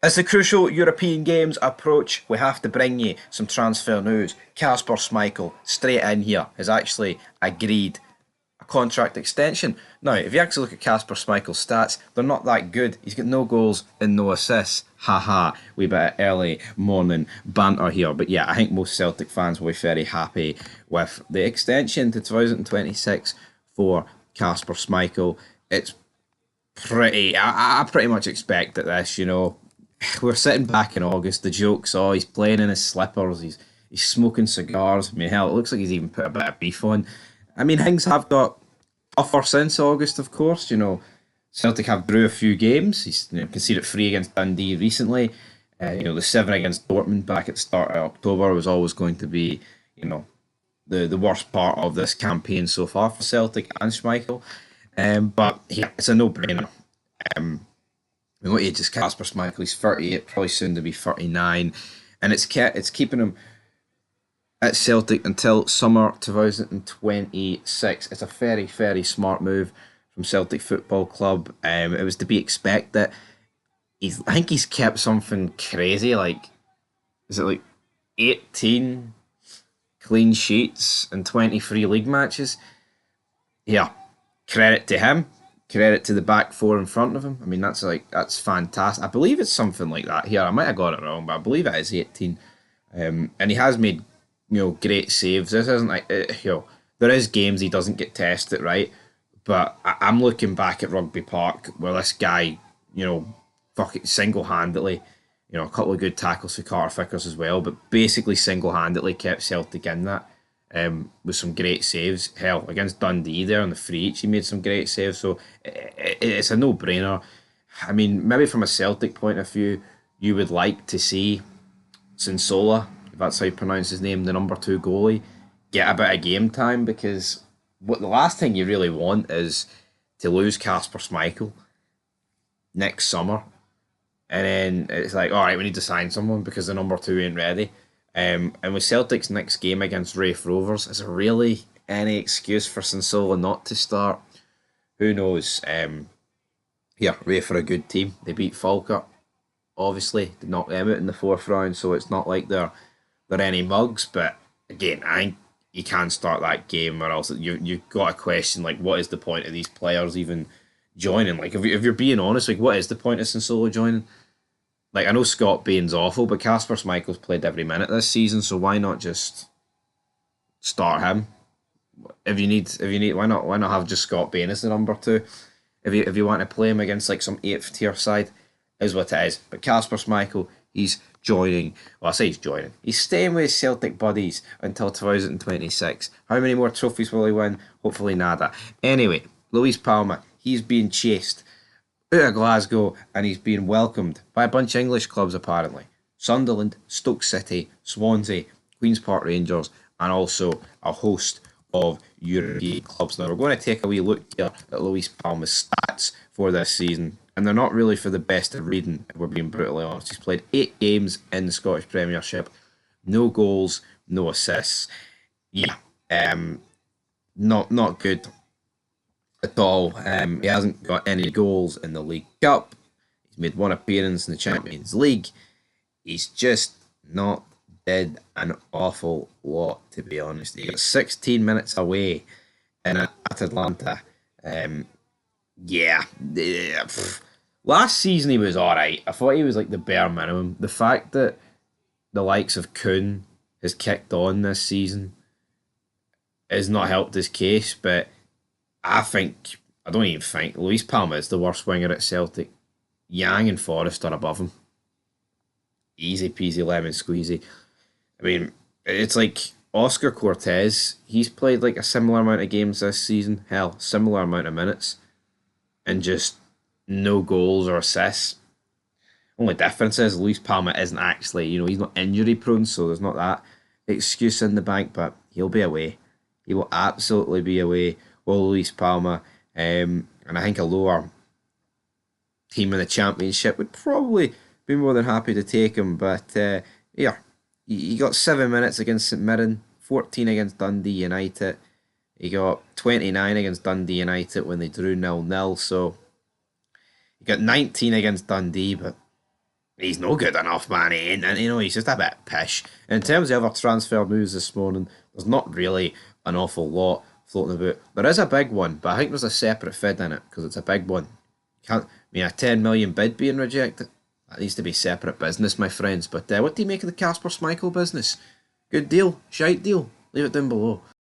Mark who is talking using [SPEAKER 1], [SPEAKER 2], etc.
[SPEAKER 1] As the crucial European Games approach, we have to bring you some transfer news. Casper Schmeichel, straight in here, has actually agreed a contract extension. Now, if you actually look at Casper Schmeichel's stats, they're not that good. He's got no goals and no assists. Haha, we bit of early morning banter here. But yeah, I think most Celtic fans will be very happy with the extension to 2026 for Casper Schmeichel. It's I pretty much expected this, we're sitting back in August. The jokes, oh, he's playing in his slippers. He's smoking cigars. I mean, hell, it looks like he's even put a bit of beef on. I mean, things have got tougher since August, of course. Celtic have drew a few games. He's conceded 3 against Dundee recently. The 7 against Dortmund back at the start of October was always going to be, the worst part of this campaign so far for Celtic and Schmeichel. But yeah, it's a no-brainer. What age is Casper Schmeichel? He's 38, probably soon to be 39, and it's keeping him at Celtic until summer 2026. It's a very, very smart move from Celtic Football Club. It was to be expected. I think he's kept something crazy, is it like 18 clean sheets and 23 league matches? Yeah, credit to him. Credit to the back four in front of him. I mean, that's fantastic. I believe it's something like that here. I might have got it wrong, but I believe it is 18. And he has made, great saves. This isn't there is games he doesn't get tested, right? But I'm looking back at Rugby Park where this guy, fucking single-handedly, a couple of good tackles for Carter Vickers as well, but basically single-handedly kept Celtic in that. With some great saves. Hell, against Dundee there on the free each, he made some great saves. So it's a no-brainer. I mean, maybe from a Celtic point of view, you would like to see Sinsola, if that's how you pronounce his name, the number 2 goalie, get a bit of game time, because what the last thing you really want is to lose Casper Schmeichel next summer, and then it's like, all right, we need to sign someone because the number 2 ain't ready. And with Celtic's next game against Raith Rovers, is there really any excuse for Sansola not to start? Who knows? Raith are a good team. They beat Falkirk, obviously. They knocked them out in the 4th round, so it's not like they're any mugs. But again, I think you can't start that game, or else you've got to question, what is the point of these players even joining? If you're being honest, what is the point of Sansola joining? I know Scott Bain's awful, but Casper Schmeichel's played every minute this season, so why not just start him? If you need, why not have just Scott Bain as the number 2? If you want to play him against some 8th tier side, is what it is. But Casper Schmeichel, he's joining. Well, I say he's joining. He's staying with his Celtic buddies until 2026. How many more trophies will he win? Hopefully nada. Anyway, Luis Palma, he's being chased out of Glasgow, and he's being welcomed by a bunch of English clubs apparently. Sunderland, Stoke City, Swansea, Queen's Park Rangers, and also a host of European clubs. Now we're going to take a wee look here at Luis Palma's stats for this season, and they're not really for the best of reading, if we're being brutally honest. He's played 8 games in the Scottish Premiership, no goals, no assists. Yeah, not good at all. He hasn't got any goals in the League Cup. He's made 1 appearance in the Champions League. He's just not did an awful lot, to be honest. He got 16 minutes away at Atlanta. Last season he was alright. I thought he was the bare minimum. The fact that the likes of Kuhn has kicked on this season has not helped his case, but I don't even think Luis Palma is the worst winger at Celtic. Yang and Forrest are above him. Easy peasy lemon squeezy. I mean, it's like Oscar Cortez. He's played a similar amount of games this season. Hell, similar amount of minutes. And just no goals or assists. Only difference is Luis Palma isn't actually, he's not injury prone, so there's not that excuse in the bank, but he'll be away. He will absolutely be away. Well, Luis Palma, and I think a lower team in the Championship would probably be more than happy to take him. But he got 7 minutes against St Mirren, 14 against Dundee United. He got 29 against Dundee United when they drew 0-0. So he got 19 against Dundee, but He's no good enough, man. He ain't, and he's just a bit pish. In terms of other transfer news this morning, there's not really an awful lot floating about. There is a big one, but I think there's a separate fid in it because it's a big one. Can't I mean a 10 million bid being rejected? That needs to be separate business, my friends. But what do you make of the Casper Schmeichel business? Good deal, shite deal. Leave it down below.